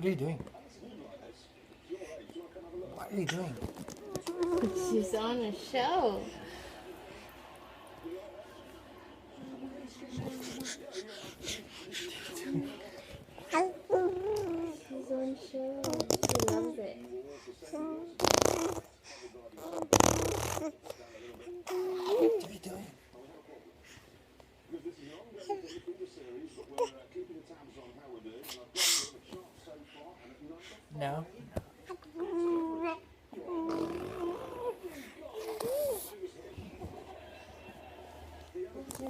What are you doing? What are you doing? She's on a show. She's on show. She loves it. What are you doing? No.